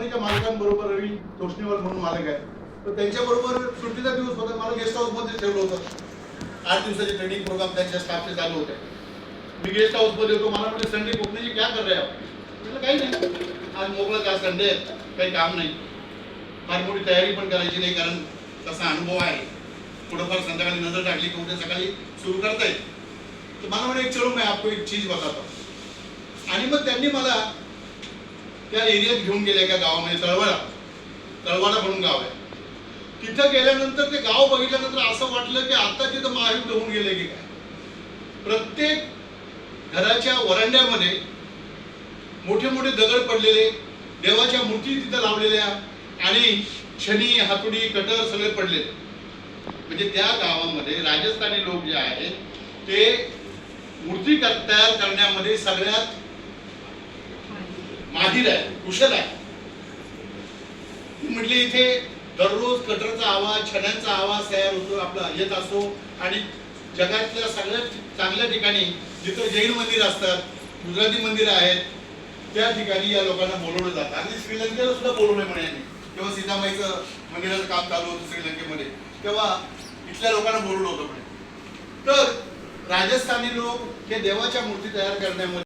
कंपनीच्या मालकांबरोबर रवी तोष्णीवाल म्हणून मालक आहे, तर त्यांच्याबरोबर सुट्टीचा दिवस होता. मला गेस्ट हाऊसमध्ये ठेवलं होतं. 8 दिवसाचे ट्रेनिंग प्रोग्राम त्यांच्या स्टाफचे चालू होते. मी गेस्ट हाऊसमध्ये होतो. मला म्हटलं संडे कोकणीची क्या कर रहे हो? म्हटलं काही नाही, आज मोकळाच, आज संडे आहे, काही काम नाही. फार मोठी तयारी पण करायची नाही, कारण तसा अनुभव आहे. थोडंफार संध्याकाळी नजर टाकली की उद्या सकाळी सुरू करता येईल. तर मला म्हणे एक चलो मैं आपको एक चीज बताता हूं. आणि मग त्यांनी मला त्या एरियात घेऊन गेले, एका गावामध्ये तळवाडा म्हणून गाव आहे. तिथं गेल्यानंतर ते गाव बघितल्यानंतर असं वाटलं की आता तिथं महायुद्ध होऊन गेले की काय. प्रत्येक घराच्या वरांड्यामध्ये मोठे मोठे दगड पडलेले, देवाच्या मूर्ती तिथं लावलेल्या आणि छनी, हातोडी, कटर सगळे पडलेले. म्हणजे त्या गावामध्ये राजस्थानी लोक जे आहेत ते मूर्ती तयार करण्यामध्ये सगळ्यात माहिर आहे, कुशल आहे. म्हटले इथे दररोज कटरचा आवाज, छड्यांचा आवाज तयार होतो, आपला येत असतो. आणि जगातल्या सगळ्यात चांगल्या ठिकाणी जिथं जैन मंदिर असतात, गुजराती मंदिर आहेत, त्या ठिकाणी या लोकांना बोलवलं जातं. आणि श्रीलंकेला सुद्धा बोलवलंय म्हणे यांनी. तेव्हा सीतामाईचं मंदिराचं काम चालू होतं श्रीलंकेमध्ये, तेव्हा इथल्या लोकांना बोलवलं होतं म्हणे. तर राजस्थानी लोक हे देवाच्या मूर्ती तयार करण्यामध्ये